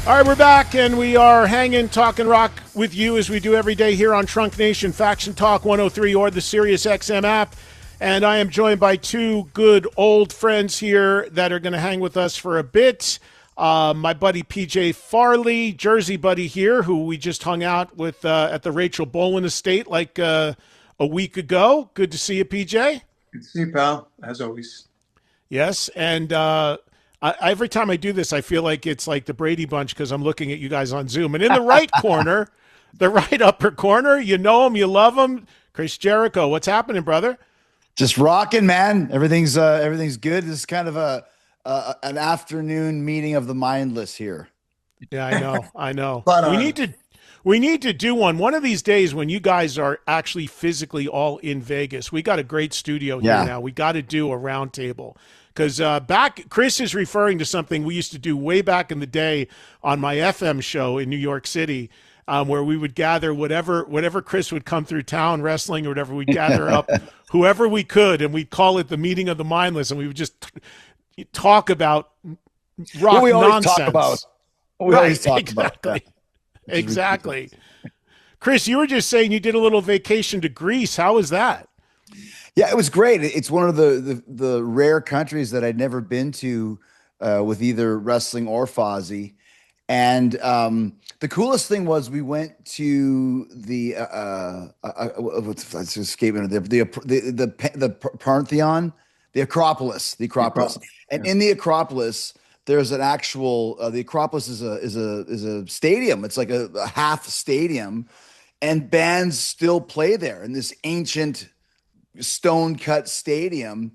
All right, we're back, and we are hanging, talking rock with you as we do every day here on Trunk Nation, Faction Talk 103, or the Sirius XM app. And I am joined by two good old friends here that are going to hang with us for a bit. My buddy PJ Farley, Jersey buddy here, who we just hung out with at the Rachel Bolan estate like a week ago. Good to see you, PJ. Good to see you, pal, as always. Yes, and every time I do this, I feel like it's like the Brady Bunch because I'm looking at you guys on Zoom. And in the right corner, the right upper corner, you know him, you love him, Chris Jericho. What's happening, brother? Just rocking, man. Everything's good. This is kind of an afternoon meeting of the mindless here. Yeah, I know. But we need to do one of these days when you guys are actually physically all in Vegas. We got a great studio here now. We got to do a round table. Because Chris is referring to something we used to do way back in the day on my FM show in New York City, where we would gather whatever Chris would come through town wrestling or whatever, we'd gather up whoever we could, and we'd call it the meeting of the mindless, and we would just talk about rock nonsense. Exactly. Chris, you were just saying you did a little vacation to Greece. How was that? Yeah, it was great. It's one of the rare countries that I'd never been to with either wrestling or Fozzy. And the coolest thing was we went to the what's escaping the Pantheon, the Acropolis, and in the Acropolis there's an actual the Acropolis is a stadium. It's like a half stadium, and bands still play there in this ancient stone cut stadium.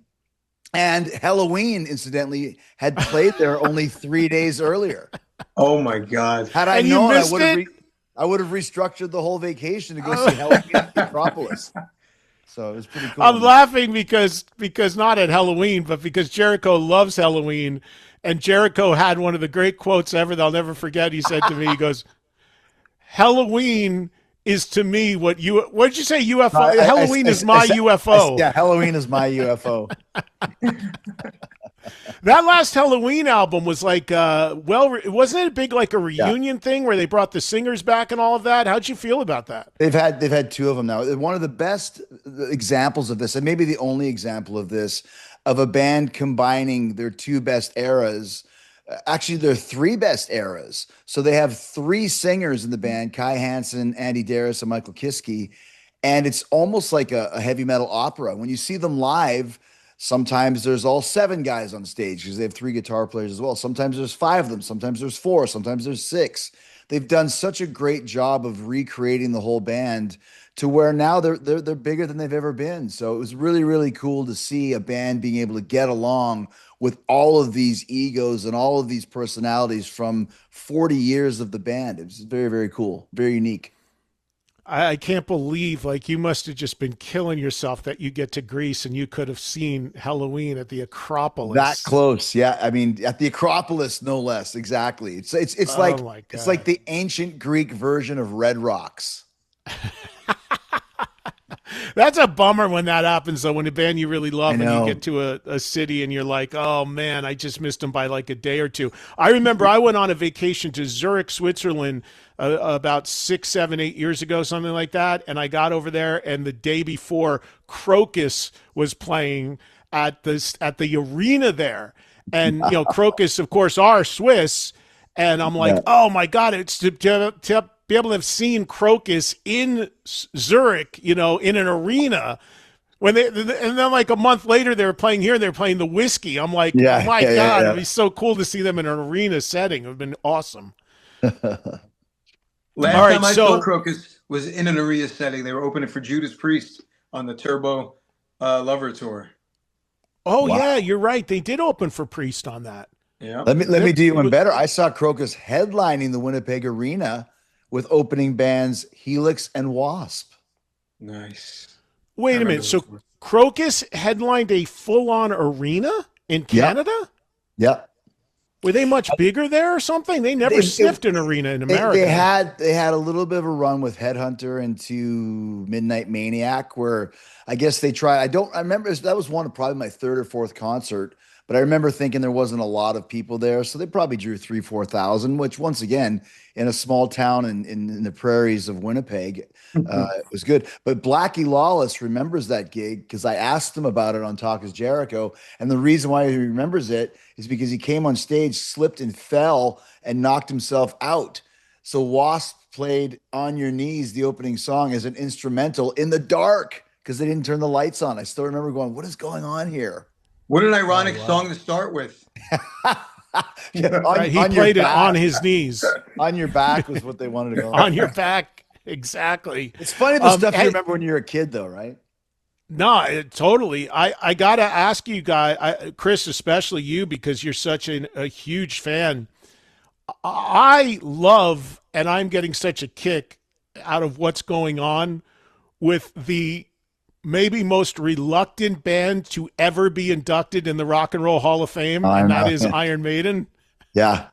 And Halloween, incidentally, had played there only 3 days earlier. Oh my God! Had I known, I would have restructured the whole vacation to go see Halloween at the Acropolis. So it was pretty cool. I'm laughing because not at Halloween, but because Jericho loves Halloween, and Jericho had one of the great quotes ever that I'll never forget. He said to me, he goes, "Halloween is to me what did you say, UFO? Halloween is my UFO." Yeah, Halloween is my UFO. That last Halloween album was like, wasn't it a big like a reunion thing where they brought the singers back and all of that? How'd you feel about that? They've had two of them now. One of the best examples of this, and maybe the only example of this, of a band combining their two best eras. Actually, their three best eras. So they have three singers in the band: Kai Hansen, Andy Darris, and Michael Kiske. And it's almost like a heavy metal opera. When you see them live, sometimes there's all seven guys on stage because they have three guitar players as well. Sometimes there's five of them. Sometimes there's four. Sometimes there's six. They've done such a great job of recreating the whole band to where now they're bigger than they've ever been. So it was really, really cool to see a band being able to get along with all of these egos and all of these personalities from 40 years of the band. It was very, very cool, very unique. I can't believe, like, you must have just been killing yourself that you get to Greece and you could have seen Halloween at the Acropolis. That close, yeah. I mean, at the Acropolis, no less. Exactly. It's like the ancient Greek version of Red Rocks. That's a bummer when that happens, though, when a band you really love and you get to a city and you're like, oh, man, I just missed them by like a day or two. I remember I went on a vacation to Zurich, Switzerland about 6, 7, 8 years ago, something like that, and I got over there, and the day before, Crocus was playing at the arena there. And, you know, Crocus, of course, are Swiss, and I'm like, oh, my God, it's to be able to have seen Crocus in Zurich, you know, in an arena and then like a month later they were playing here and they're playing the Whiskey. I'm like, oh my God, it'd be so cool to see them in an arena setting. It would have been awesome. Last time I saw Crocus was in an arena setting. They were opening for Judas Priest on the Turbo Lover Tour. Oh yeah, you're right. They did open for Priest on that. Yeah. Let me do you one better. I saw Crocus headlining the Winnipeg Arena with opening bands Helix and Wasp. Nice. Wait a minute. So Crocus headlined a full-on arena in Canada? Yep. Were they much bigger there or something? They never sniffed an arena in America. They had a little bit of a run with Headhunter into Midnight Maniac, where I guess they tried. I remember that was probably my third or fourth concert. but I remember thinking there wasn't a lot of people there, so they probably drew 3, 4 thousand, which once again, in a small town in the prairies of Winnipeg, it was good. But Blackie Lawless remembers that gig because I asked him about it on Talk is Jericho, and the reason why he remembers it is because he came on stage, slipped and fell, and knocked himself out. So Wasp played "On Your Knees," the opening song, as an instrumental in the dark because they didn't turn the lights on. I still remember going, "What is going on here?" What an ironic song to start with. He played it on his knees. On your back was what they wanted to go on your back, exactly. It's funny the stuff you remember when you were a kid, though, right? No, totally. I gotta ask you guys, Chris, especially you, because you're such a huge fan. I love, and I'm getting such a kick out of what's going on with the maybe most reluctant band to ever be inducted in the Rock and Roll Hall of Fame, and that is Iron Maiden. Yeah.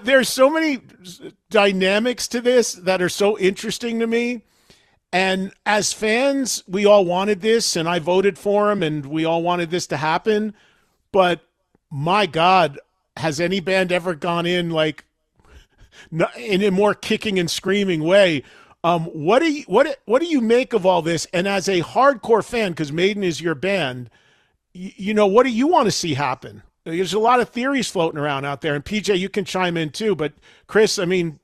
There's so many dynamics to this that are so interesting to me. And as fans, we all wanted this, and I voted for him, and we all wanted this to happen. But my God, has any band ever gone in like in a more kicking and screaming way? What do you make of all this? And as a hardcore fan, because Maiden is your band, what do you want to see happen? There's a lot of theories floating around out there, and PJ, you can chime in too. But Chris, I mean,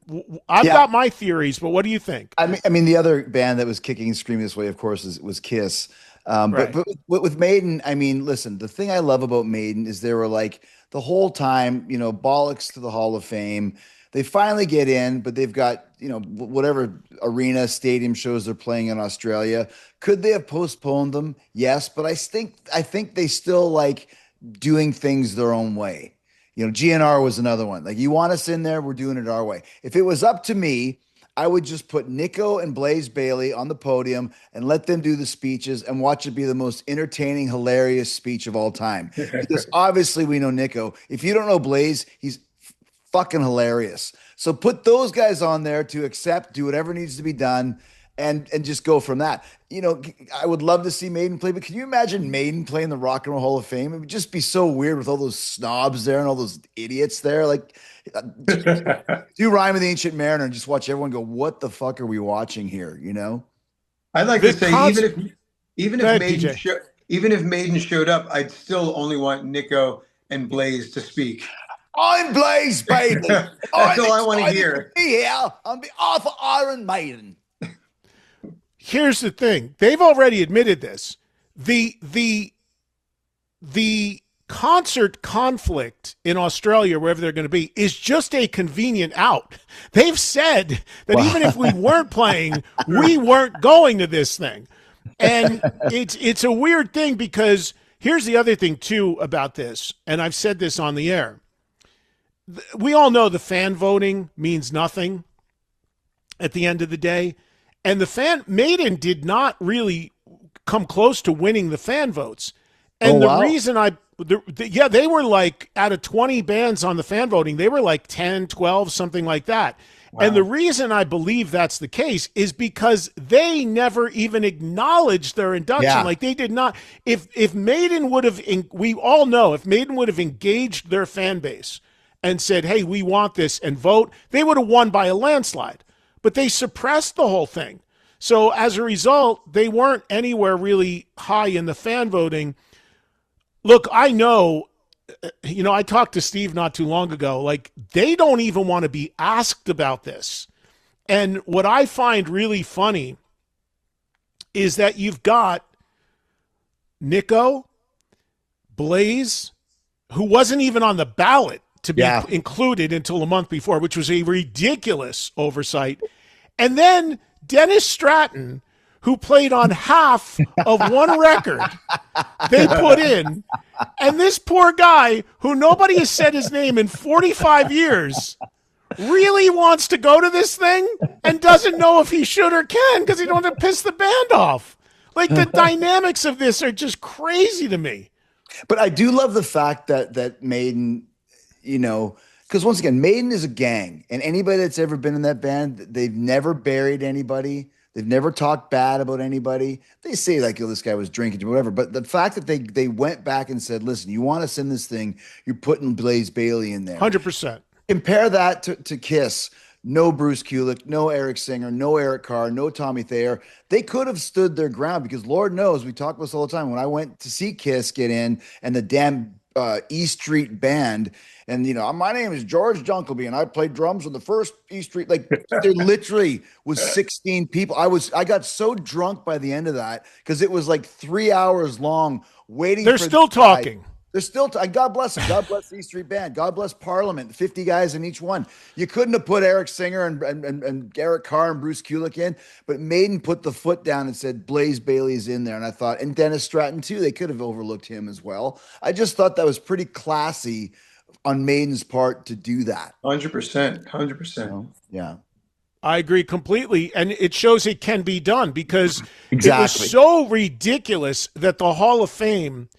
I've got my theories, but what do you think? I mean, the other band that was kicking and screaming this way, of course, was Kiss. Right. But with Maiden, I mean, listen, the thing I love about Maiden is they were like the whole time, bollocks to the Hall of Fame. They finally get in, but they've got, whatever arena, stadium shows they're playing in Australia. Could they have postponed them? Yes, but I think they still like doing things their own way. GNR was another one. Like, you want us in there, we're doing it our way. If it was up to me, I would just put Nico and Blaze Bayley on the podium and let them do the speeches and watch it be the most entertaining, hilarious speech of all time. Because obviously we know Nico. If you don't know Blaze, he's fucking hilarious. So put those guys on there to accept, do whatever needs to be done, and just go from that. I would love to see Maiden play, but can you imagine Maiden playing the Rock and Roll Hall of Fame? It would just be so weird with all those snobs there and all those idiots there. Like, do Rhyme of the Ancient Mariner and just watch everyone go, "What the fuck are we watching here?" I'd like to say, even if Maiden showed up, I'd still only want Nico and Blaze to speak. I'm Blaze Bayley. That's all I want to hear. Be here on behalf of Iron Maiden. Here's the thing. They've already admitted this. The concert conflict in Australia, wherever they're going to be, is just a convenient out. They've said that even if we weren't playing, we weren't going to this thing. And it's a weird thing, because here's the other thing too about this, and I've said this on the air. We all know the fan voting means nothing at the end of the day. And Maiden did not really come close to winning the fan votes. And reason they were like, out of 20 bands on the fan voting, they were like 10, 12, something like that. Wow. And the reason I believe that's the case is because they never even acknowledged their induction. Yeah. Like, they did not. If Maiden would have, we all know, if Maiden would have engaged their fan base and said, "Hey, we want this," and vote, they would have won by a landslide. But they suppressed the whole thing. So as a result, they weren't anywhere really high in the fan voting. Look, I know, I talked to Steve not too long ago. Like, they don't even want to be asked about this. And what I find really funny is that you've got Nico, Blaze, who wasn't even on the ballot to be included until a month before, which was a ridiculous oversight. And then Dennis Stratton, who played on half of one record they put in. And this poor guy, who nobody has said his name in 45 years, really wants to go to this thing and doesn't know if he should or can because he don't want to piss the band off. Like, the dynamics of this are just crazy to me. But I do love the fact that Maiden, because once again, Maiden is a gang, and anybody that's ever been in that band, they've never buried anybody. They've never talked bad about anybody. They say like, oh, this guy was drinking or whatever. But the fact that they went back and said, listen, you want us in this thing, you're putting Blaze Bayley in there. 100%. Compare that to Kiss. No Bruce Kulick, no Eric Singer, no Eric Carr, no Tommy Thayer. They could have stood their ground because Lord knows we talk about this all the time. When I went to see Kiss get in and the damn E Street band, and my name is George Dunkelby, and I played drums on the first E Street. Like there literally was 16 people. I got so drunk by the end of that because it was like 3 hours long waiting. They're still talking. They're still, God bless them. God bless the E Street Band. God bless Parliament. 50 guys in each one. You couldn't have put Eric Singer and Eric Carr and Bruce Kulick in, but Maiden put the foot down and said Blaze Bailey's in there. And I thought, and Dennis Stratton too, they could have overlooked him as well. I just thought that was pretty classy on Maiden's part to do that. 100%. 100%. Yeah. I agree completely. And it shows it can be done because exactly. It was so ridiculous that the Hall of Fame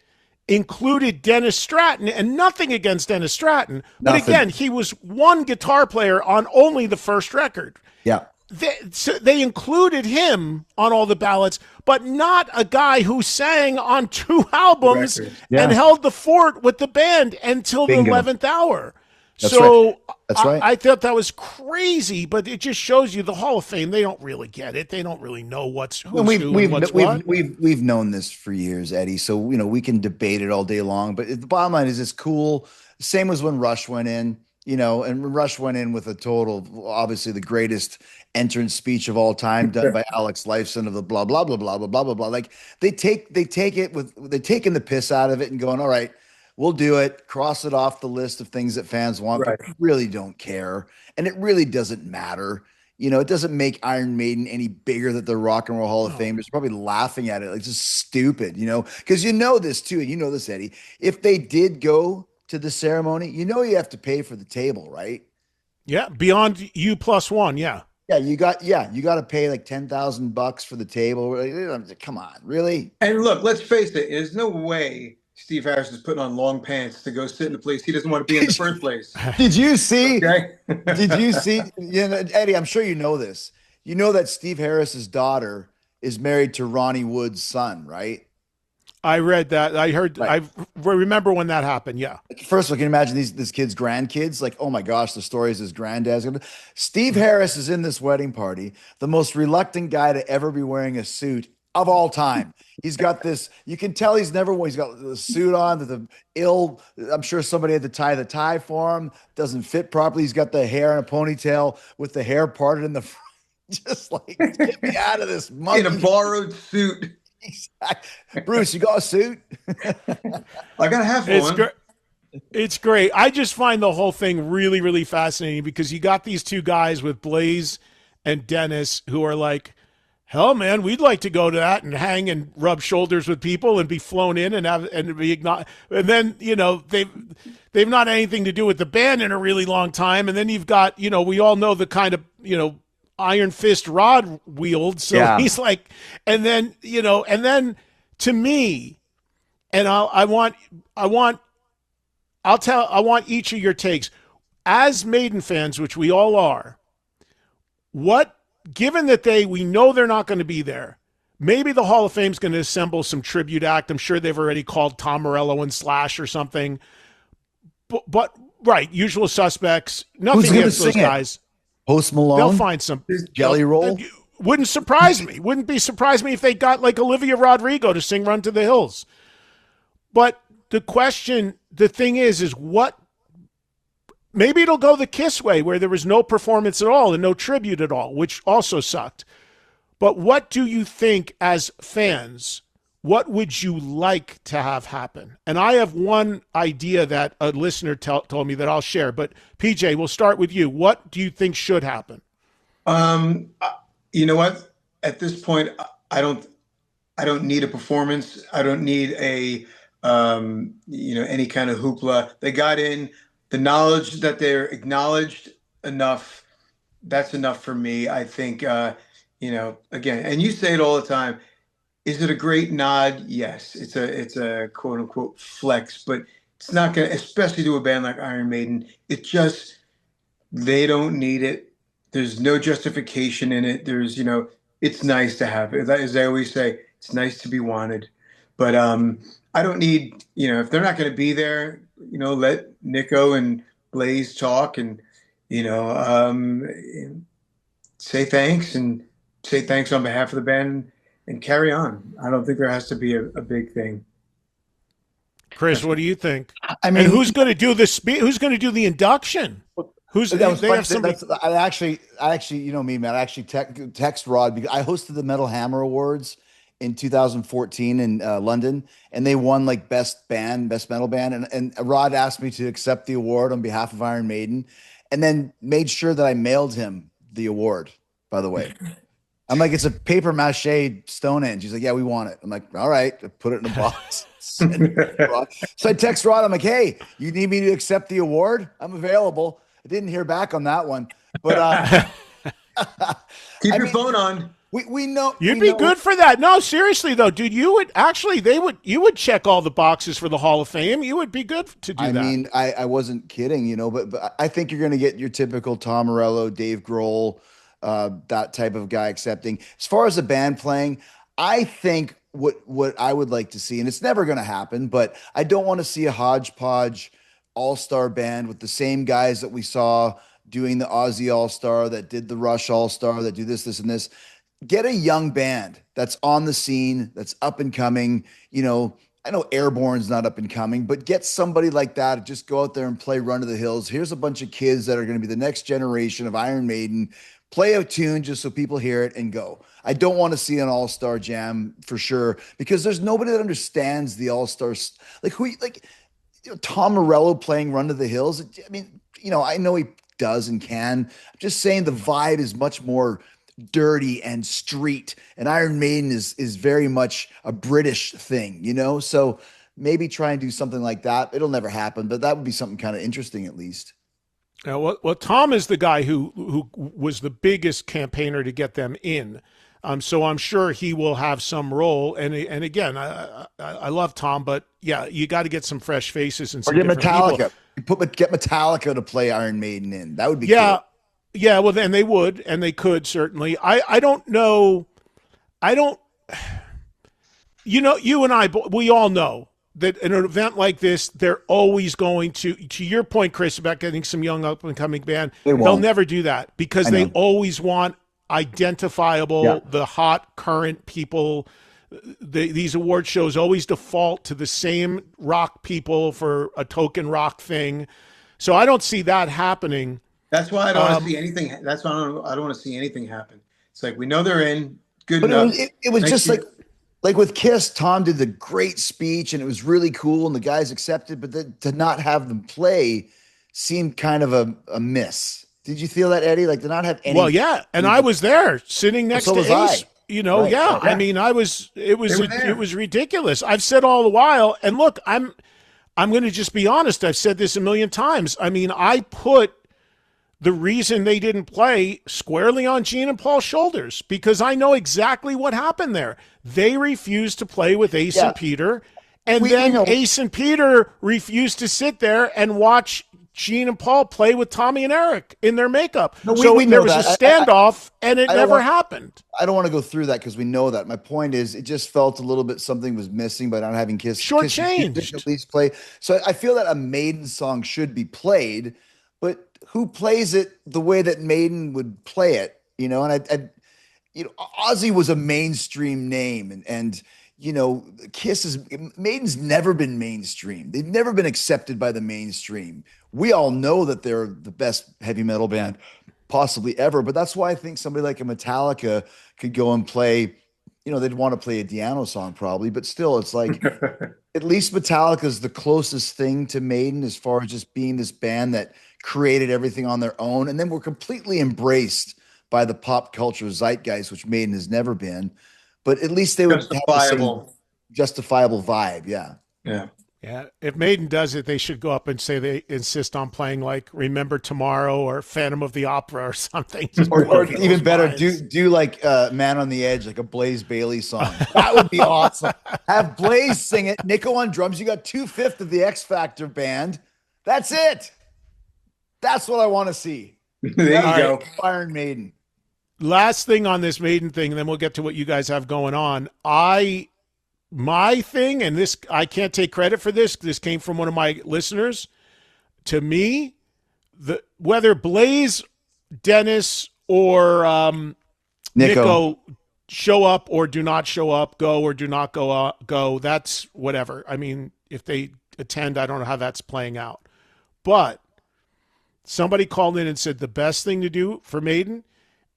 included Dennis Stratton, and nothing against Dennis Stratton. But again, he was one guitar player on only the first record. Yeah. They included him on all the ballots, but not a guy who sang on 2 albums and held the fort with the band until the 11th hour. That's so right. That's right. I thought that was crazy, but it just shows you the Hall of Fame. They don't really get it. They don't really know what's who's who and what's what. We've known this for years, Eddie. So we can debate it all day long. But the bottom line is it's cool. Same as when Rush went in, and Rush went in with a total, obviously the greatest entrance speech of all time done by Alex Lifeson of the blah blah blah blah blah blah blah blah. Like they're taking the piss out of it and going, all right. We'll do it, cross it off the list of things that fans want, but we really don't care. And it really doesn't matter. It doesn't make Iron Maiden any bigger than the Rock and Roll Hall of Fame. They're probably laughing at it. Like, it's just stupid, because this too, and this, Eddie. If they did go to the ceremony, you have to pay for the table, right? Yeah, beyond U+1, yeah. Yeah, you got to pay like $10,000 for the table. Come on, really? And look, let's face it, there's no way Steve Harris is putting on long pants to go sit in a place he doesn't want to be in the first place. Did you see? Okay? Did you see? Eddie, I'm sure you know this. You know that Steve Harris's daughter is married to Ronnie Wood's son, right? I read that. I heard. Right. I remember when that happened. Yeah. First of all, can you imagine this kid's grandkids? Like, oh my gosh, the stories his granddad's gonna. Steve Harris is in this wedding party, the most reluctant guy to ever be wearing a suit of all time. He's got this, you can tell he's got the suit on, I'm sure somebody had to tie the tie for him, doesn't fit properly. He's got the hair in a ponytail with the hair parted in the front. Just like, get me out of this monkey. In a borrowed suit. Exactly. Bruce, you got a suit? I got to have one. It's great. I just find the whole thing really, really fascinating because you got these two guys with Blaze and Dennis who are like, hell, man, we'd like to go to that and hang and rub shoulders with people and be flown in and be ignored. And then, they've not anything to do with the band in a really long time. And then you've got, we all know the kind of, iron fist Rod wield. So he's like, and then to me, and I want each of your takes as Maiden fans, which we all are. Given that we know they're not going to be there, maybe the Hall of Fame's going to assemble some tribute act. I'm sure they've already called Tom Morello and Slash or something. But right, Usual Suspects. Nothing against those guys. Post Malone. They'll find some Jelly Roll. Wouldn't surprise me. Wouldn't be surprised me if they got like Olivia Rodrigo to sing "Run to the Hills." But the thing is what? Maybe it'll go the Kiss way, where there was no performance at all and no tribute at all, which also sucked. But what do you think as fans? What would you like to have happen? And I have one idea that a listener told me that I'll share. But PJ, we'll start with you. What do you think should happen? You know what? At this point, I don't need a performance. I don't need any kind of hoopla. They got in. The knowledge that they're acknowledged enough, that's enough for me. I think, again, and you say it all the time. Is it a great nod? Yes. It's a quote unquote flex, but it's not going to, especially to a band like Iron Maiden. They don't need it. There's no justification in it. There's, it's nice to have it. As I always say, it's nice to be wanted. But I don't need, if they're not going to be there, let Nico and Blaze talk and, you know, um, say thanks and say thanks on behalf of the band and carry on. I don't think there has to be a big thing. Chris, what do you think? I And mean, who's going to do the who's going to do the induction? Who's that was they funny. have somebody? I actually, you know me, man. I actually text Rod because I hosted the Metal Hammer Awards in 2014 in London, and they won like best band, best metal band, and Rod asked me to accept the award on behalf of Iron Maiden, and then made sure that I mailed him the award. By the way, I'm like, it's a paper mache Stonehenge. He's like, yeah, we want it. I'm like, all right. I put it in a box. Send it to Rod. So I text Rod. I'm like, hey, you need me to accept the award? I'm available. I didn't hear back on that one, but Keep I your mean, phone on. we know You'd we be know, good for that. No, seriously though, dude, you would check all the boxes for the Hall of Fame. You would be good to do I that. mean, I wasn't kidding, but I think you're going to get your typical Tom Morello, Dave Grohl, that type of guy accepting. As far as the band playing, I think what I would like to see, and it's never going to happen, but I don't want to see a hodgepodge all-star band with the same guys that we saw doing the Aussie All-Star, that did the Rush All-Star, that do this, and this. Get a young band that's on the scene, that's up and coming. I know Airborne's not up and coming, but get somebody like that. Just go out there and play Run to the Hills. Here's a bunch of kids that are going to be the next generation of Iron Maiden. Play a tune just so people hear it and go. I don't want to see an all-star jam for sure because there's nobody that understands the all-stars. Tom Morello playing Run to the Hills. I mean, I know he does and can. I'm just saying the vibe is much more dirty and street, and Iron Maiden is very much a British thing, so maybe try and do something like that. It'll never happen, but that would be something kind of interesting at least. Well, Tom is the guy who was the biggest campaigner to get them in. So I'm sure he will have some role. And again, I love Tom, but yeah, you got to get some fresh faces and Or some get different Metallica. people. Get Metallica to play Iron Maiden in. That would be Yeah, cool. yeah. Well, then they would, and they could certainly. I don't know. I don't. You and I, we all know that in an event like this, they're always going to your point, Chris, about getting some young up and coming band. They'll never do that because they always want identifiable, the hot current people. These award shows always default to the same rock people for a token rock thing. So I don't see that happening. That's why I don't want to see anything. That's why I don't want to see anything happen. It's like we know they're in. Good But enough. it was just like with Kiss, Tom did the great speech and it was really cool and the guys accepted, but to not have them play seemed kind of a miss. Did you feel that, Eddie? Like to not have any? Well, yeah, and I was there sitting next to Ace. I. Right. Yeah. I mean, it was ridiculous. I've said all the while, and look, I'm going to just be honest. I've said this a million times. I mean, I put the reason they didn't play squarely on Gene and Paul's shoulders because I know exactly what happened there. They refused to play with Ace and Peter, and then Ace and Peter refused to sit there and watch Gene and Paul play with Tommy and Eric in their makeup. No, so there was a standoff, and it never happened. I don't want to go through that because we know that. My point is, it just felt a little bit something was missing by not having Kiss. Shortchanged. At least play. So I feel that a Maiden song should be played, but who plays it the way that Maiden would play it? And Ozzy was a mainstream name, and Maiden's never been mainstream. They've never been accepted by the mainstream. We all know that they're the best heavy metal band possibly ever, but that's why I think somebody like a Metallica could go and play, they'd want to play a Diano song probably, but still it's like, at least Metallica's the closest thing to Maiden as far as just being this band that created everything on their own. And then we're completely embraced by the pop culture zeitgeist, which Maiden has never been, but at least they would have the same justifiable vibe. Yeah. Yeah. Yeah. If Maiden does it, they should go up and say they insist on playing like Remember Tomorrow or Phantom of the Opera or something. Or even better, do like Man on the Edge, like a Blaze Bailey song. That would be awesome. Have Blaze sing it. Nico on drums. You got 2/5 of the X Factor band. That's it. That's what I want to see. There you go. Iron Maiden. last thing on this Maiden thing, and then we'll get to what you guys have going on. My thing, and this I can't take credit for this. This came from one of my listeners. To me, whether Blaze, Dennis, or Nico show up or do not show up, go or do not go. That's whatever. I mean, if they attend, I don't know how that's playing out. But somebody called in and said the best thing to do for Maiden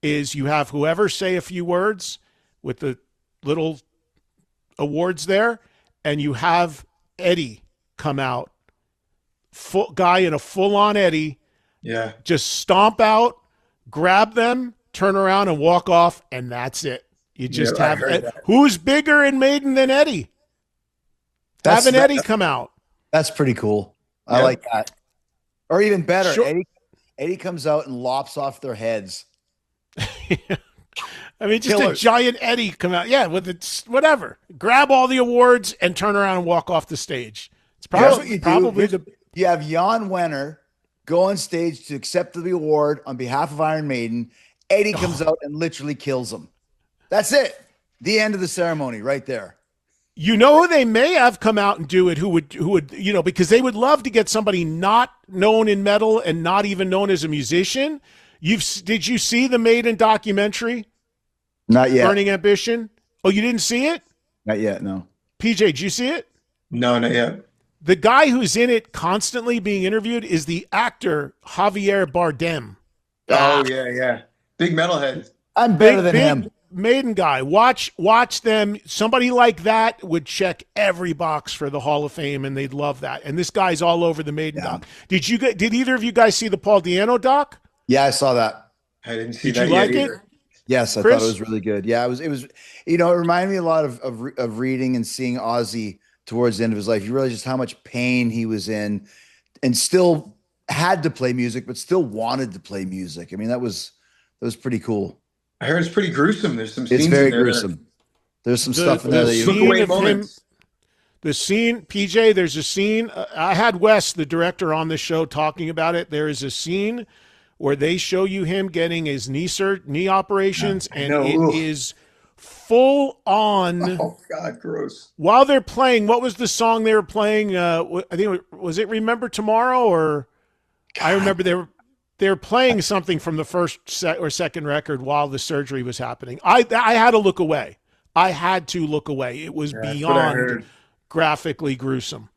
is you have whoever say a few words with the little awards there, and you have Eddie come out, full guy in a full-on Eddie, just stomp out, grab them, turn around and walk off, and that's it. You just have who's bigger in Maiden than Eddie? Have an Eddie come out. That's pretty cool. I like that. Or even better, sure. Eddie comes out and lops off their heads. I mean, just a giant Eddie come out. Yeah, with it, whatever. Grab all the awards and turn around and walk off the stage. It's probably you have Jan Wenner go on stage to accept the award on behalf of Iron Maiden. Eddie comes out and literally kills him. That's it. The end of the ceremony right there. You know who they may have come out and do it, who would, you know, because they would love to get somebody not known in metal and not even known as a musician. Did you see the Maiden documentary? Not yet. Burning Ambition? Oh, you didn't see it? Not yet, no. PJ, did you see it? No, not yet. The guy who's in it constantly being interviewed is the actor Javier Bardem. Oh, yeah. Big metalhead. I'm better than him. Maiden guy. Watch them. Somebody like that would check every box for the Hall of Fame, and they'd love that. And this guy's all over the Maiden doc. Did either of you guys see the Paul Di'Anno doc? Yeah, I saw that. I didn't see that. Did you like it? Yes, I thought it was really good. Yeah, it was. You know, it reminded me a lot of reading and seeing Ozzy towards the end of his life. You realize just how much pain he was in, and still had to play music, but still wanted to play music. I mean, that was pretty cool. I heard it's pretty gruesome. There's some scenes. It's very gruesome. There's some stuff in there that you look away moments. The scene, PJ. There's a scene. I had Wes, the director, on the show talking about it. There is a scene where they show you him getting his knee operations, and it is full on. Oh God, gross! While they're playing, what was the song they were playing? I think was it "Remember Tomorrow" or God. I remember they were playing something from the first or second record while the surgery was happening. I had to look away. I had to look away. It was beyond graphically gruesome.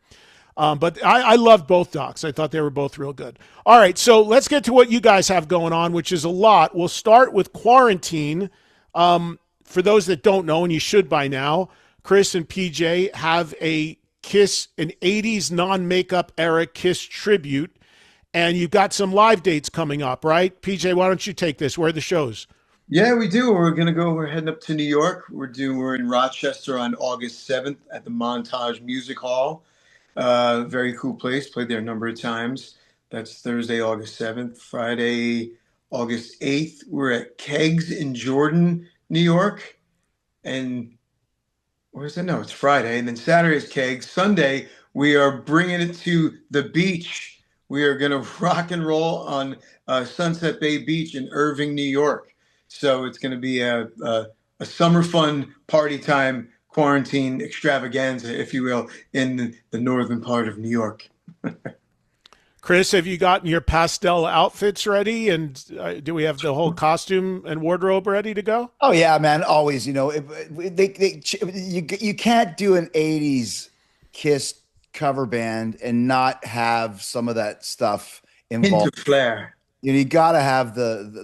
But I loved both docs. I thought they were both real good. All right, so let's get to what you guys have going on, which is a lot. We'll start with Quarantine. For those that don't know, and you should by now, Chris and PJ have a Kiss, an 80s non-makeup era Kiss tribute, and you've got some live dates coming up, right? PJ, why don't you take this? Where are the shows? Yeah, we do. We're heading up to New York. We're in Rochester on August 7th at the Montage Music Hall. Very cool place. Played there a number of times. That's Thursday, August 7th. Friday, August 8th. We're at Kegs in Jordan, New York. And where's that? No, it's Friday. And then Saturday is Kegs. Sunday, we are bringing it to the beach. We are going to rock and roll on Sunset Bay Beach in Irving, New York. So it's going to be a summer fun party time quarantine extravaganza, if you will, in the northern part of New York. Chris, have you gotten your pastel outfits ready? And do we have the whole costume and wardrobe ready to go? Oh yeah, man. Always, you know, you can't do an 80s Kiss cover band and not have some of that stuff involved. Into flair. You got to have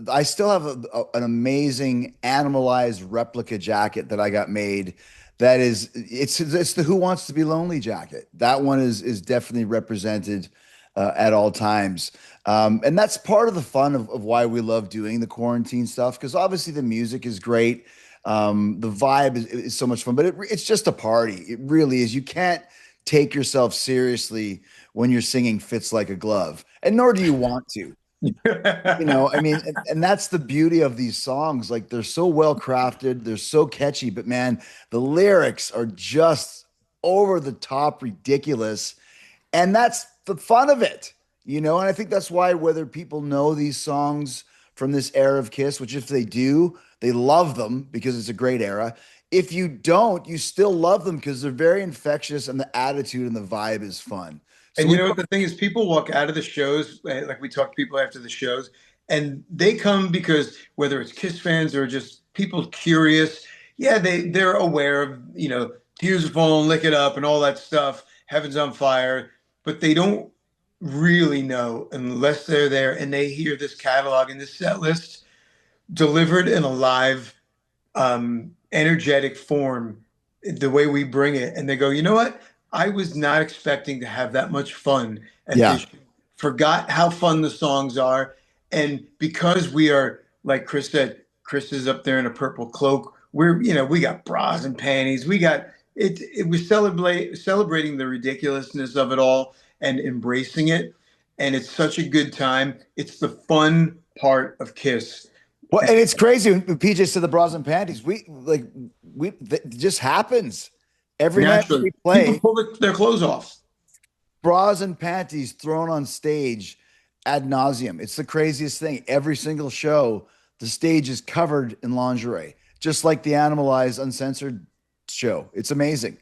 I still have an amazing animalized replica jacket that I got made. That is, it's the Who Wants to Be Lonely jacket. That one is definitely represented at all times. And that's part of the fun of why we love doing the quarantine stuff, because obviously the music is great. The vibe is so much fun, but it's just a party. It really is. You can't take yourself seriously when you're singing Fits Like a Glove, and nor do you want to. You know, I mean, and that's the beauty of these songs. Like, they're so well crafted, they're so catchy, but man, the lyrics are just over the top ridiculous, and that's the fun of it, you know. And I think that's why, whether people know these songs from this era of Kiss, which if they do, they love them because it's a great era. If you don't, you still love them because they're very infectious and the attitude and the vibe is fun. So And you we know put what the thing is, people walk out of the shows, like we talk to people after the shows, and they come because whether it's Kiss fans or just people curious, yeah, they're aware of, Tears are Falling, Lick It Up, and all that stuff, Heaven's on Fire, but they don't really know unless they're there and they hear this catalog and this set list delivered in a live, energetic form, the way we bring it, and they go, you know what? I was not expecting to have that much fun at yeah. this. Forgot how fun the songs are, and because we are, like Chris said, Chris is up there in a purple cloak. We got bras and panties. We got it. It was celebrating the ridiculousness of it all and embracing it, and it's such a good time. It's the fun part of Kiss. Well, and it's crazy when PJ said the bras and panties. It just happens every night Naturally, we people play. pull their clothes off. Bras and panties thrown on stage ad nauseum. It's the craziest thing. Every single show, the stage is covered in lingerie, just like the Animalized Uncensored show. It's amazing.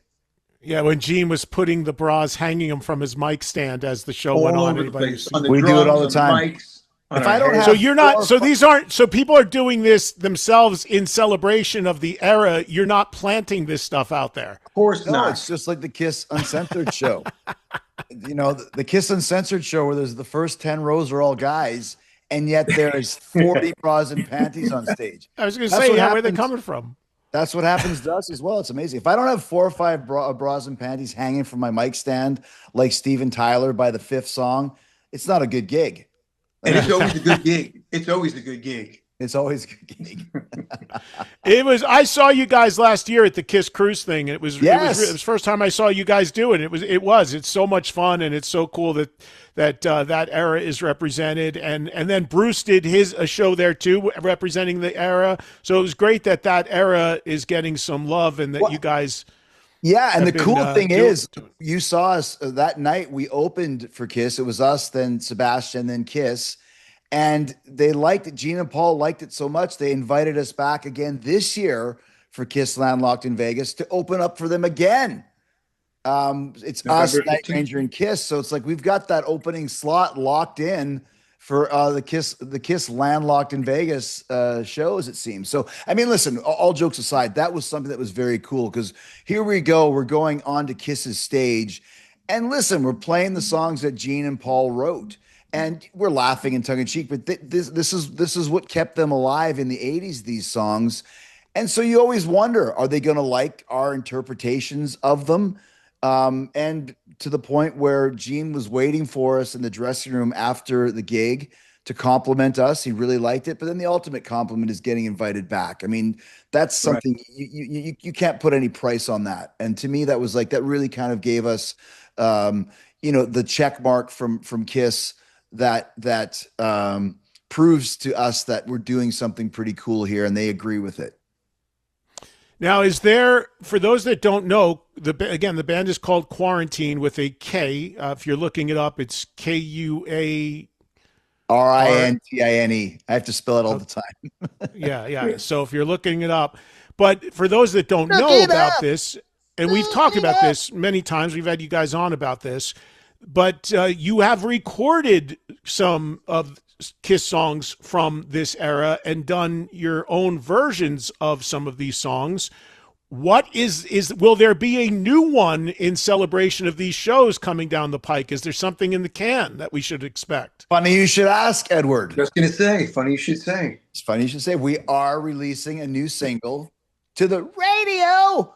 Yeah, when Gene was putting the bras, hanging them from his mic stand as the show went All on. over the Anybody who's place, seen on the We do it all drums, the on the time. mics, on If our I don't heads. So have you're not. So 4 these aren't. So people are doing this themselves in celebration of the era. You're not planting this stuff out there. Of course No, not. it's just like the Kiss Uncensored show. The Kiss Uncensored show where there's the first 10 rows are all guys, and yet there's 40 bras and panties on stage. I was going to That's say, what yeah, where are they happens. coming from? That's what happens to us as well. It's amazing. If I don't have 4 or 5 bras and panties hanging from my mic stand, like Steven Tyler by the 5th song, it's not a good gig. And it's always a good gig. It's always a good gig. It's always a good gig. It was. I saw you guys last year at the Kiss Cruise thing, and it was. Yes. It was the first time I saw you guys do it. It's so much fun, and it's so cool that era is represented, and then Bruce did a show there too, representing the era. So it was great that era is getting some love, and that you guys. Yeah, and the cool thing is, doing. you saw us that night. We opened for Kiss. It was us, then Sebastian, then Kiss. And they liked it. Gene and Paul liked it so much, they invited us back again this year for Kiss Landlocked in Vegas to open up for them again. It's us, November Night 15th. Ranger, and Kiss. So it's like we've got that opening slot locked in for the Kiss Landlocked in Vegas shows, it seems. So, I mean, listen, all jokes aside, that was something that was very cool because here we go. We're going on to Kiss's stage. And listen, we're playing the songs that Gene and Paul wrote. And we're laughing and tongue in cheek, but this is what kept them alive in the 80s, these songs. And so you always wonder, are they going to like our interpretations of them? And to the point where Gene was waiting for us in the dressing room after the gig to compliment us. He really liked it. But then the ultimate compliment is getting invited back. I mean, that's something you can't put any price on that. And to me, that was like, that really kind of gave us, the check mark from Kiss that proves to us that we're doing something pretty cool here, and they agree with it. Now, is there, for those that don't know, the band is called Quarantine with a K. If you're looking it up, it's KuaRintine. I have to spell it all the time. Yeah. So if you're looking it up, but for those that don't know about this, and we've talked about this many times, we've had you guys on about this, but you have recorded some of Kiss songs from this era and done your own versions of some of these songs. What will there be a new one in celebration of these shows coming down the pike? Is there something in the can that we should expect? Funny you should ask, Edward. Just going to say, funny you should say. It's funny you should say. We are releasing a new single to the radio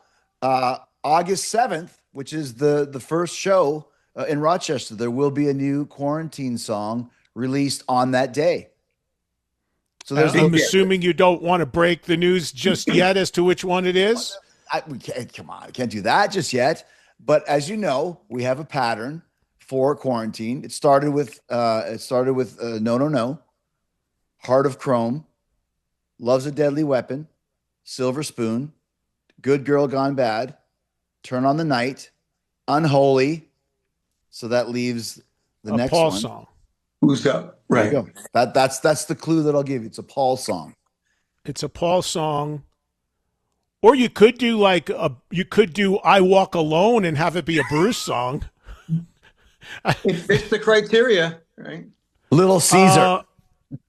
August 7th, which is the first show in Rochester. There will be a new Quarantine song released on that day. So I'm assuming you don't want to break the news just yet as to which one it is. We can't, come on, I can't do that just yet. But as you know, we have a pattern for Quarantine. It started with No No No, Heart of Chrome, Love's a Deadly Weapon, Silver Spoon, Good Girl Gone Bad, Turn on the Night, Unholy. So that leaves the next Paul one. song. Who's up? There you Right. go. That's the clue that I'll give you. It's a Paul song. It's a Paul song. Or you could do you could do I Walk Alone and have it be a Bruce song. It fits the criteria, right? Little Caesar.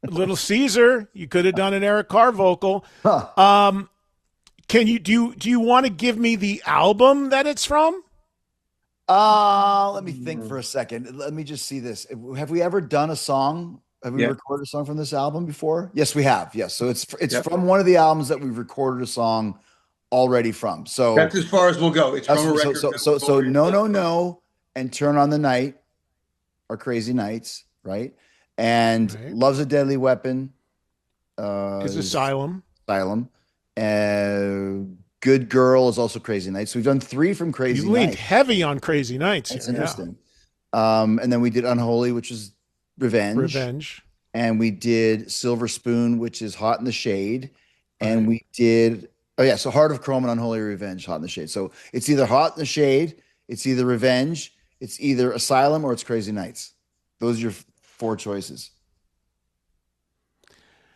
Little Caesar, you could have done an Eric Carr vocal. Huh. Can you do you want to give me the album that it's from? Let me think for a second. Let me just see this. Have we ever done a song? Have we Yeah. recorded a song from this album before? Yes, we have. Yes. So it's Yep. from one of the albums that we've recorded a song already from. So That's as far as we'll go. It's from a record. so no, and Turn on the Night are Crazy Nights, right? And Right. Love's a Deadly Weapon Is Asylum. Asylum. Good Girl is also Crazy Nights. So we've done 3 from Crazy You leaned Nights. heavy on Crazy Nights. That's here, interesting. And then we did Unholy, which is Revenge. Revenge. And we did Silver Spoon, which is Hot in the Shade. And Right. we did, oh yeah, so Heart of Chrome and Unholy Revenge, Hot in the Shade. So it's either Hot in the Shade, it's either Revenge, it's either Asylum, or it's Crazy Nights. Those are your 4 choices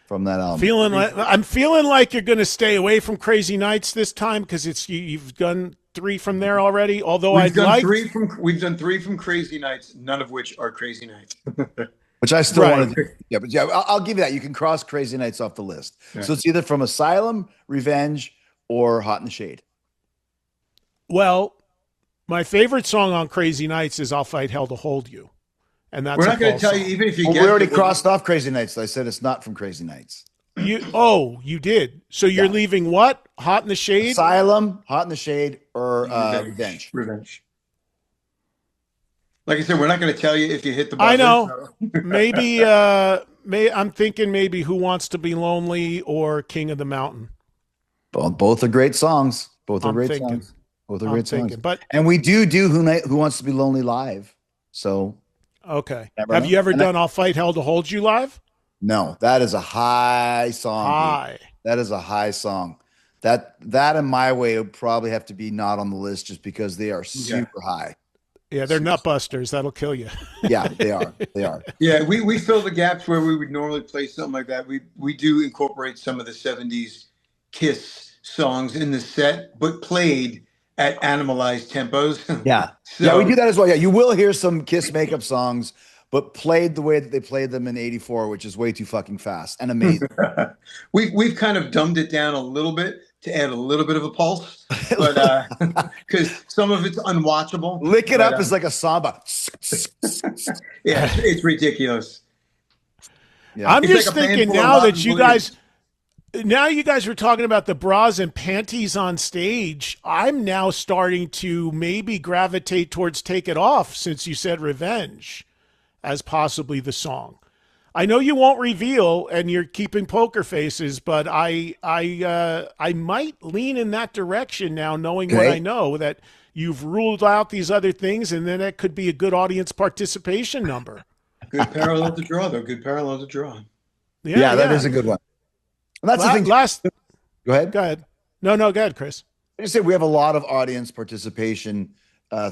from that album. I'm feeling like you're going to stay away from Crazy Nights this time because you've done 3 from there already. Although we've done 3 from Crazy Nights, none of which are Crazy Nights. Which I still Right. want to do. Yeah, but yeah, I'll give you that. You can cross Crazy Nights off the list. Yeah. So it's either from Asylum, Revenge, or Hot in the Shade. Well, my favorite song on Crazy Nights is "I'll Fight Hell to Hold You," and that's We're not going Paul to tell song. you, even if you Well, get we already it, crossed off Crazy Nights. I said it's not from Crazy Nights. You did. So you're Yeah. leaving what? Hot in the Shade? Asylum, Hot in the Shade, or Revenge. Revenge. Like I said, we're not going to tell you if you hit the buzzer. I know. So. Maybe I'm thinking maybe Who Wants to Be Lonely or King of the Mountain. Both are great songs. Both are I'm great thinking. songs. Both are I'm great thinking. songs. But And we do Who Wants to Be Lonely live. So okay. Never Have know. you ever And done "I'll Fight Hell to Hold You" live? no, that is a high song. dude. Hi. That is a high song. That and My Way would probably have to be not on the list just because they are super high. Yeah, they're nutbusters. That'll kill you. Yeah, they are. They are. Yeah, we fill the gaps where we would normally play something like that. We do incorporate some of the 70s Kiss songs in the set, but played at animalized tempos. Yeah. So- Yeah, we do that as well. Yeah, you will hear some Kiss makeup songs, but played the way that they played them in '84, which is way too fucking fast and amazing. We've kind of dumbed it down a little bit to add a little bit of a pulse, but because some of it's unwatchable. Lick It Up is like a samba. Yeah, it's ridiculous. Yeah. I'm It's just like a thinking handful of now that rotten you guys were talking about the bras and panties on stage. I'm now starting to maybe gravitate towards "Take It Off" since you said "Revenge" as possibly the song. I know you won't reveal, and you're keeping poker faces, but I might lean in that direction now, knowing what Okay. I know, that you've ruled out these other things, and then that could be a good audience participation number. Good parallel to draw, though. Good parallel to draw. Yeah, that is a good one. And that's the thing. Go ahead. Go ahead. No, go ahead, Chris. I just said we have a lot of audience participation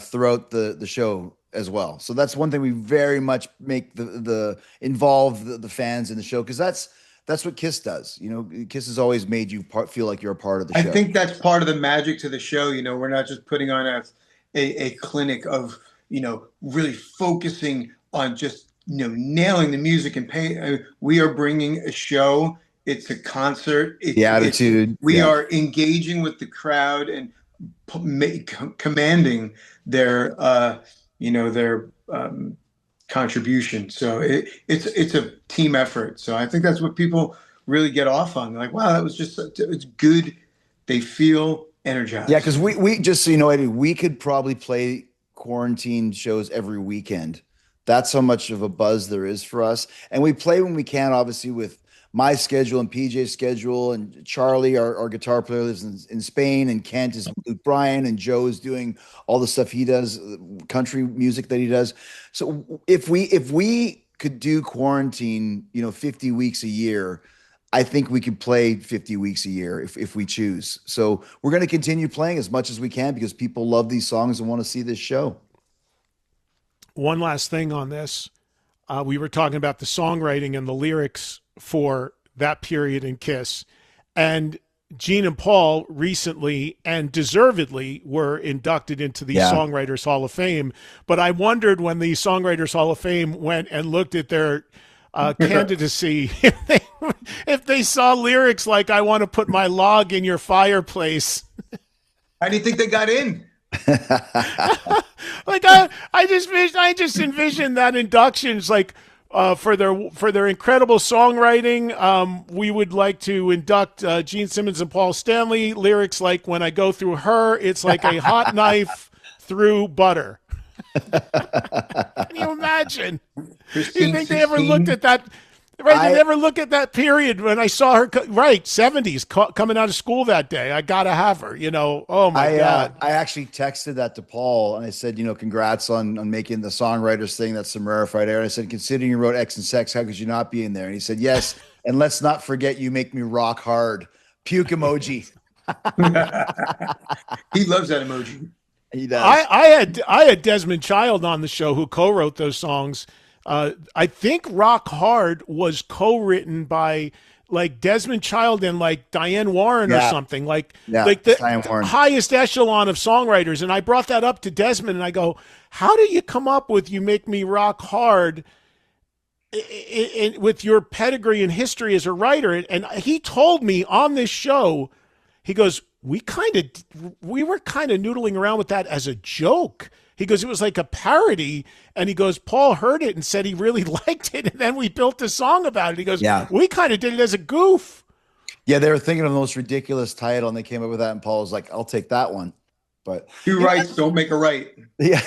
throughout the show as well. So that's one thing we very much make the involve the fans in the show, because that's what Kiss does. You know, Kiss has always made you feel like you're a part of the show. I think that's part of the magic to the show. You know, we're not just putting on a clinic of, you know, really focusing on just, you know, nailing the music and paint. We are bringing a show. It's a concert. The attitude. We are engaging with the crowd and commanding their, their contribution. So it's a team effort. So I think that's what people really get off on. They're like, wow, that was just, it's good. They feel energized. Yeah, because we just so you know, Eddie, we could probably play quarantine shows every weekend. That's how much of a buzz there is for us. And we play when we can, obviously, with my schedule and PJ's schedule, and Charlie, our guitar player, lives in Spain, and Kent is Luke Bryan, and Joe is doing all the stuff he does, country music that he does. So if we could do quarantine, 50 weeks a year, I think we could play 50 weeks a year if we choose. So we're going to continue playing as much as we can because people love these songs and want to see this show. One last thing on this. we were talking about the songwriting and the lyrics for that period in Kiss. And Gene and Paul recently and deservedly were inducted into the Songwriters Hall of Fame. But I wondered when the Songwriters Hall of Fame went and looked at their candidacy, if they saw lyrics like "I want to put my log in your fireplace." How do you think they got in? Like I just envisioned that inductions like. For their incredible songwriting, we would like to induct Gene Simmons and Paul Stanley. Lyrics like "When I go through her, it's like a hot knife through butter." Can you imagine? Do you think they ever looked at that? Right, they never look at that period when I saw her. Right, 70s coming out of school that day. I gotta have her. Oh my God! I actually texted that to Paul and I said, congrats on making the songwriters thing. That's some rarefied air. And I said, considering you wrote X and Sex, how could you not be in there? And he said, yes. And let's not forget, you make me rock hard. Puke emoji. He loves that emoji. He does. I had Desmond Child on the show who co-wrote those songs. I think Rock Hard was co-written by like Desmond Child and like Diane Warren or something, like the highest echelon of songwriters. And I brought that up to Desmond and I go, how do you come up with "You Make Me Rock Hard" with your pedigree and history as a writer? And he told me on this show, he goes, we were kind of noodling around with that as a joke. He goes, it was like a parody. And he goes, Paul heard it and said he really liked it. And then we built a song about it. He goes, we kind of did it as a goof. Yeah, they were thinking of the most ridiculous title and they came up with that. And Paul was like, I'll take that one. But two rights don't make a right. Yeah.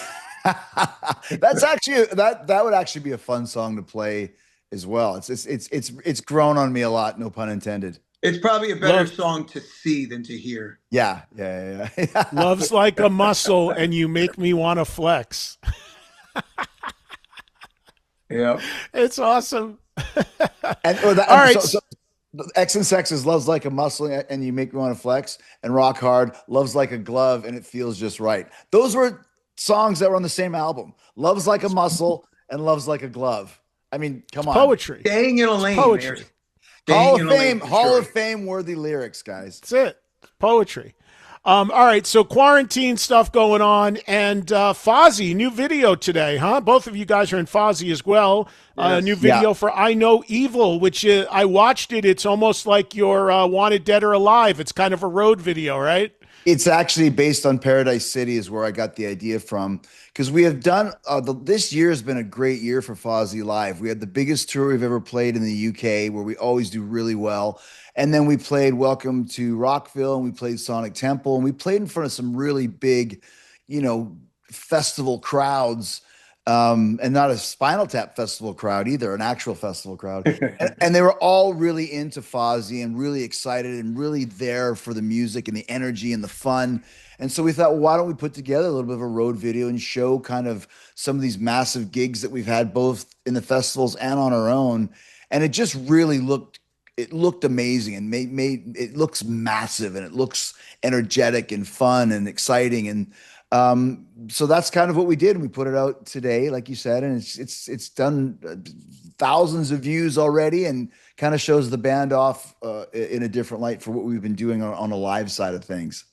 That's actually, that would actually be a fun song to play as well. It's grown on me a lot. No pun intended. It's probably a better song to see than to hear. Yeah. Love's like a muscle and you make me want to flex. Yeah. It's awesome. And all right. So X and Sex is "Love's Like a Muscle" and you make me want to flex, and Rock Hard, "Love's Like a Glove" and it feels just right. Those were songs that were on the same album. "Love's Like a Muscle" and "Love's Like a Glove." I mean, come on. Poetry. Staying in a lane. Poetry. Hall of Fame worthy lyrics, guys. That's it. Poetry. All right, so quarantine stuff going on, and Fozzy, new video today, huh? Both of you guys are in Fozzy as well. Yes. New video for "I Know Evil," which I watched it. It's almost like you're Wanted Dead or Alive. It's kind of a road video, right? It's actually based on Paradise City is where I got the idea from, because we have done this year has been a great year for Fozzy Live. We had the biggest tour we've ever played in the UK, where we always do really well. And then we played Welcome to Rockville and we played Sonic Temple and we played in front of some really big, festival crowds. And not a Spinal Tap festival crowd either, an actual festival crowd. and they were all really into Fozzy and really excited and really there for the music and the energy and the fun. And so we thought, well, why don't we put together a little bit of a road video and show kind of some of these massive gigs that we've had both in the festivals and on our own. And it just really looked amazing and made it looks massive and it looks energetic and fun and exciting. And so that's kind of what we did. And we put it out today, like you said, and it's done thousands of views already and kind of shows the band off in a different light for what we've been doing on the live side of things.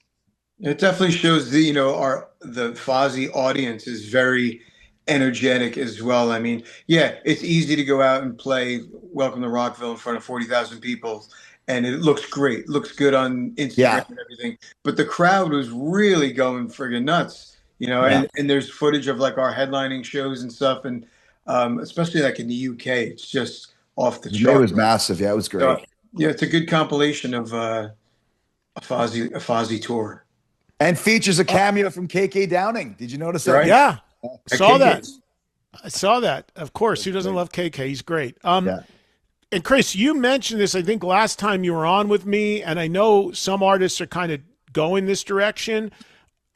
It definitely shows the Fozzy audience is very energetic as well. I mean, yeah, it's easy to go out and play Welcome to Rockville in front of 40,000 people. And it looks great. Looks good on Instagram and everything. But the crowd was really going friggin' nuts, and there's footage of like our headlining shows and stuff. And especially like in the UK, it's just off the chart. It was massive. Yeah, it was great. So, it's a good compilation of a Fozzy tour. And features a cameo from KK Downing. Did you notice that? Right? Yeah. I saw that. Of course. Who doesn't love KK? He's great. And Chris, you mentioned this, I think, last time you were on with me, and I know some artists are kind of going this direction.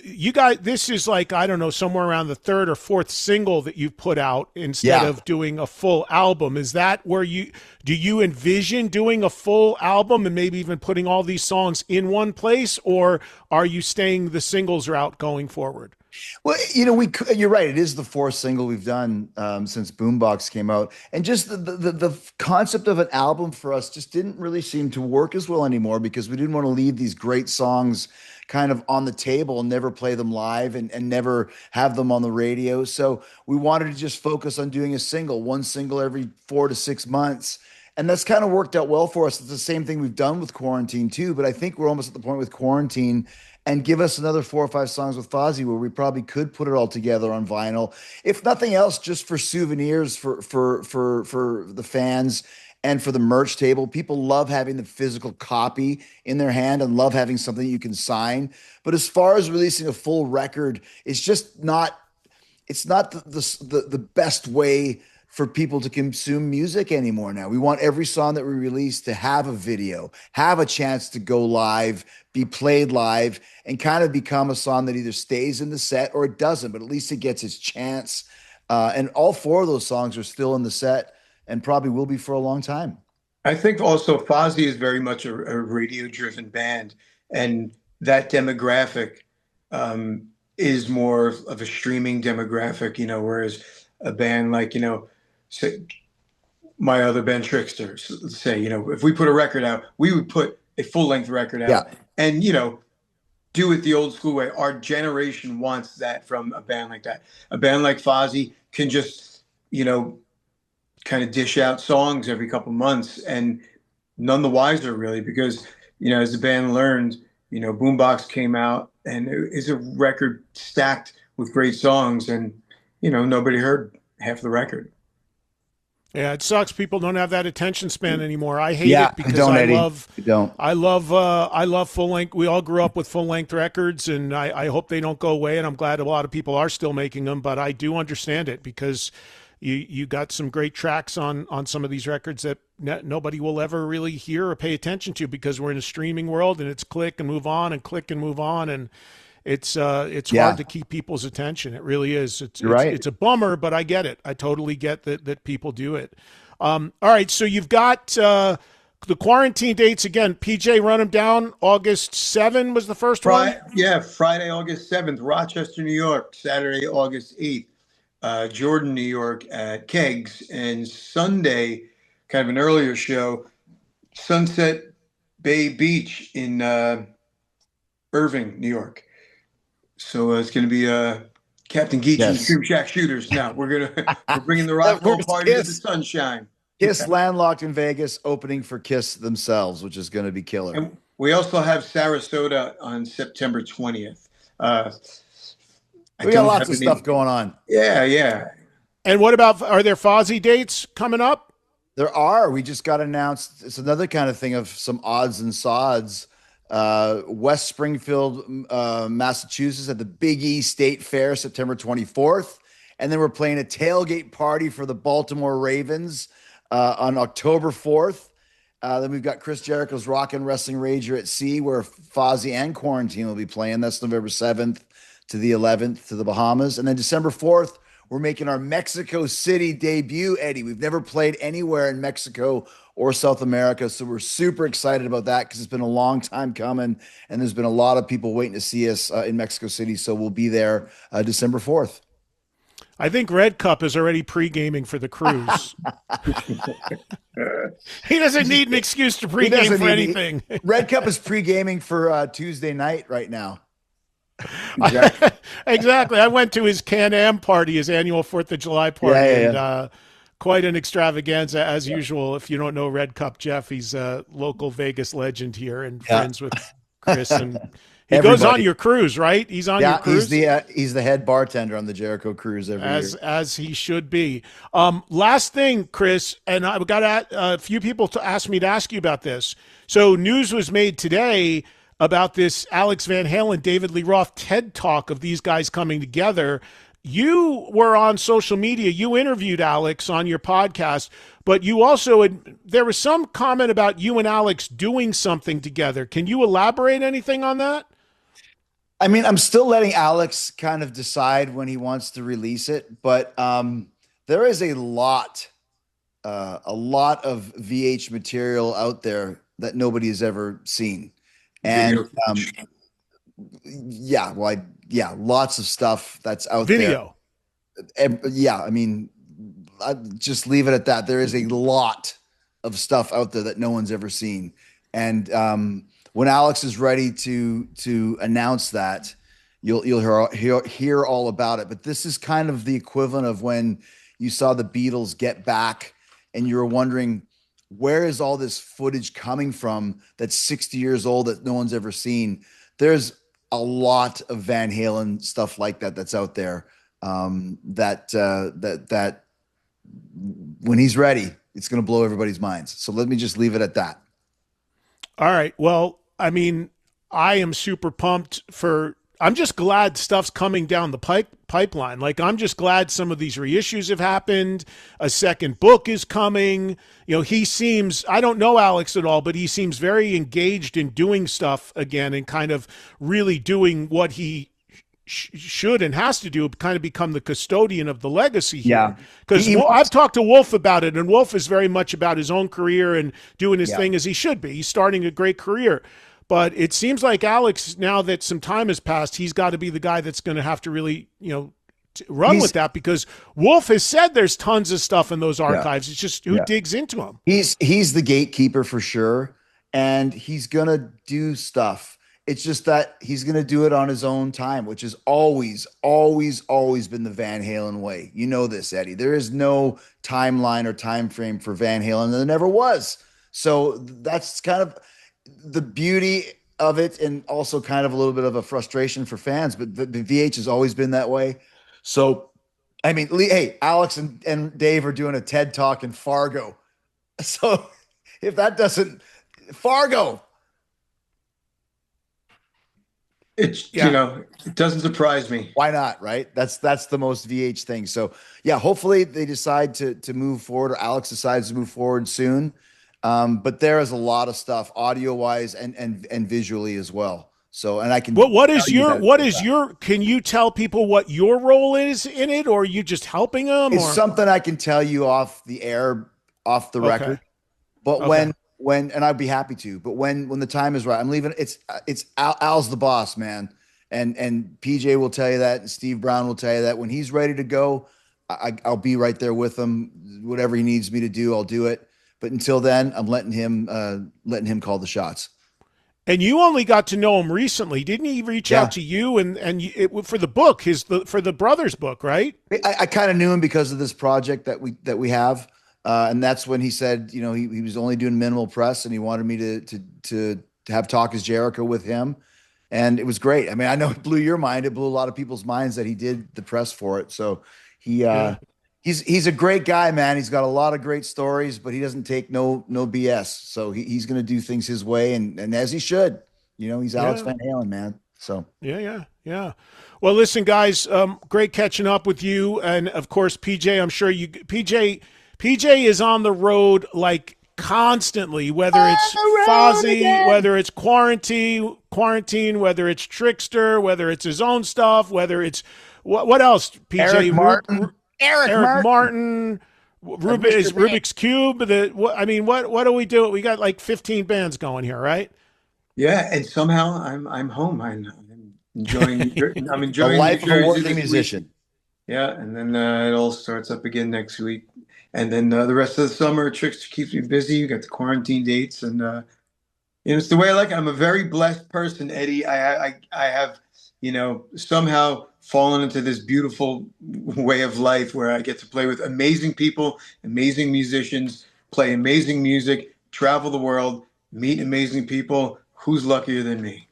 You guys, this is like, I don't know, somewhere around the third or fourth single that you've put out instead of doing a full album. Is that where do you envision doing a full album and maybe even putting all these songs in one place, or are you staying the singles route going forward? Well, you're right. It is the fourth single we've done since Boombox came out, and just the concept of an album for us just didn't really seem to work as well anymore because we didn't want to leave these great songs kind of on the table and never play them live and never have them on the radio. So we wanted to just focus on doing one single every 4 to 6 months. And that's kind of worked out well for us. It's the same thing we've done with Quarantine too, but I think we're almost at the point with Quarantine and give us another 4 or 5 songs with Fozzy where we probably could put it all together on vinyl. If nothing else, just for souvenirs for the fans and for the merch table. People love having the physical copy in their hand and love having something you can sign. But as far as releasing a full record, it's not the best way for people to consume music anymore now. We want every song that we release to have a video, have a chance to go live, be played live, and kind of become a song that either stays in the set or it doesn't, but at least it gets its chance. And all four of those songs are still in the set and probably will be for a long time. I think also Fozzy is very much a radio-driven band, and that demographic is more of a streaming demographic, whereas a band like, say, my other band Tricksters, let's say, if we put a record out, we would put a full-length record out, Yeah. and, do it the old school way. Our generation wants that from a band like that. A band like Fozzy can just, kind of dish out songs every couple months and none the wiser really because as the band learned, Boombox came out and it is a record stacked with great songs and nobody heard half the record. Yeah, it sucks. People don't have that attention span anymore. I hate Yeah, it because don't, I Eddie. love, Don't. I love full length. We all grew up with full length records, and I hope they don't go away. And I'm glad a lot of people are still making them. But I do understand it because you got some great tracks on some of these records that nobody will ever really hear or pay attention to because we're in a streaming world and it's click and move on and click and move on and it's hard to keep people's attention. It really is. You're right. It's a bummer, but I get it. I totally get that people do it. All right, so you've got the quarantine dates again. PJ, run them down. August 7 was the first one. Yeah, Friday, August 7th, Rochester, New York. Saturday, August 8th, Jordan, New York at Kegs, and Sunday, kind of an earlier show, Sunset Bay Beach in Irving, New York. So it's going to be Captain Geach and the Scream Shack Shooters. Now we're bringing the rock and roll party to the sunshine. Kiss Landlocked in Vegas, opening for Kiss themselves, which is going to be killer. And we also have Sarasota on September 20th. We got lots of stuff going on. Yeah. And what about, are there Fozzy dates coming up? There are. We just got announced. It's another kind of thing of some odds and sods. West Springfield, Massachusetts at the Big E State Fair, September 24th. And then we're playing a tailgate party for the Baltimore Ravens on October 4th. Then we've got Chris Jericho's Rock and Wrestling Rager at Sea, where Fozzy and Quarantine will be playing. That's November 7th to the 11th to the Bahamas. And then December 4th, we're making our Mexico City debut, Eddie. We've never played anywhere in Mexico or South America, so we're super excited about that because it's been a long time coming, and there's been a lot of people waiting to see us in Mexico City, so we'll be there December 4th. I think Red Cup is already pre-gaming for the cruise. He doesn't need an excuse to pre-game for anything. Red Cup is pre-gaming for Tuesday night right now. Exactly. I went to his Can-Am party, his annual 4th of July party, and quite an extravaganza as usual. If you don't know Red Cup Jeff, he's a local Vegas legend here and friends with Chris. And he goes on your cruise, right? He's on your cruise. He's the head bartender on the Jericho cruise every year. As he should be. Last thing, Chris, and I've got a few people to ask me to ask you about this. So news was made today about this Alex Van Halen, David Lee Roth TED Talk of these guys coming together. You were on social media. You interviewed Alex on your podcast, but you also there was some comment about you and Alex doing something together. Can you elaborate anything on that? I mean, I'm still letting Alex kind of decide when he wants to release it, but there is a lot of VH material out there that nobody has ever seen. And yeah, lots of stuff that's out there. Video. Yeah, I mean, I just leave it at that. There is a lot of stuff out there that no one's ever seen. And when Alex is ready to announce that, you'll hear all about it. But this is kind of the equivalent of when you saw the Beatles get back and you were wondering, where is all this footage coming from that's 60 years old that no one's ever seen? There's a lot of Van Halen stuff like that that's out there. That when he's ready, it's going to blow everybody's minds. So let me just leave it at that. All right. Well, I mean, I am super pumped I'm just glad stuff's coming down the pipeline. Like, I'm just glad some of these reissues have happened. A second book is coming. You know, he seems, I don't know Alex at all, but he seems very engaged in doing stuff again and kind of really doing what he should and has to do, kind of become the custodian of the legacy here. Yeah. Because I've talked to Wolf about it, and Wolf is very much about his own career and doing his thing as he should be. He's starting a great career. But it seems like Alex, now that some time has passed, he's got to be the guy that's going to have to really, you know, run with that, because Wolf has said there's tons of stuff in those archives. It's just who digs into them. He's the gatekeeper for sure, and he's going to do stuff. It's just that he's going to do it on his own time, which is always been the Van Halen way. You know this, Eddie. There is no timeline or time frame for Van Halen, and there never was. So that's kind of the beauty of it, and also kind of a little bit of a frustration for fans, but the VH has always been that way. So, I mean, hey, Alex and Dave are doing a TED Talk in Fargo. So if that doesn't, Fargo. It's, you know, it doesn't surprise me. Why not, right? That's the most VH thing. So yeah, hopefully they decide to move forward, or Alex decides to move forward soon. But there is a lot of stuff audio wise and visually as well. So, and I can, can you tell people what your role is in it, or are you just helping them? It's something I can tell you off the air, off the record, but and I'd be happy to, but when the time is right, I'm leaving. It's Al's the boss, man. And PJ will tell you that, and Steve Brown will tell you that when he's ready to go, I'll be right there with him. Whatever he needs me to do, I'll do it. But until then, I'm letting him call the shots. And you only got to know him recently, didn't he? Reach out to you for the book, for the brothers book, right? I kind of knew him because of this project that we have, and that's when he said, you know, he was only doing minimal press, and he wanted me to have Talk as Jericho with him, and it was great. I mean, I know it blew your mind. It blew a lot of people's minds that he did the press for it. So he's a great guy, man. He's got a lot of great stories, but he doesn't take no BS. So he's going to do things his way, and as he should. You know, he's Alex Van Halen, man. So yeah. Well, listen, guys, great catching up with you, and of course, PJ. I'm sure PJ is on the road like constantly, whether it's Fozzy, whether it's quarantine, whether it's Trickster, whether it's his own stuff, whether it's what else? PJ Eric Martin, Rubik's Cube. What do we do? We got like 15 bands going here, right? Yeah, and somehow I'm home. I'm enjoying. I'm enjoying the life of a working musician. Yeah, and then it all starts up again next week, and then the rest of the summer, Trickster keeps me busy. You got the quarantine dates, and it's the way I like it. I'm a very blessed person, Eddie. I have, somehow fallen into this beautiful way of life where I get to play with amazing people, amazing musicians, play amazing music, travel the world, meet amazing people. Who's luckier than me?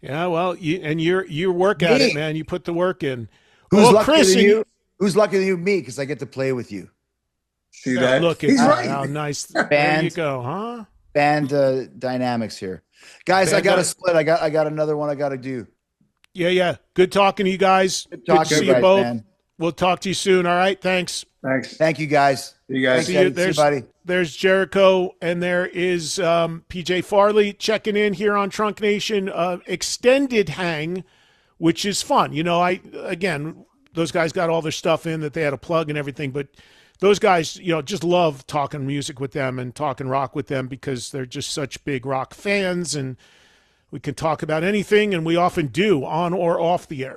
Yeah, well, you work at it, man. You put the work in. Who's luckier than you? Who's luckier than you? Me, because I get to play with you. See that? Look, he's right. How nice. Band, there you go, huh? Band dynamics here, guys. I got to split. I got another one I got to do. Yeah. Good talking to you guys. Good to see you both. Man. We'll talk to you soon. All right. Thanks. Thank you, guys. See you guys. See you. There's Jericho, and there is PJ Farley checking in here on Trunk Nation. Extended hang, which is fun. Those guys got all their stuff in that they had a plug and everything, but those guys, just love talking music with them and talking rock with them because they're just such big rock fans, and We can talk about anything, and we often do, on or off the air.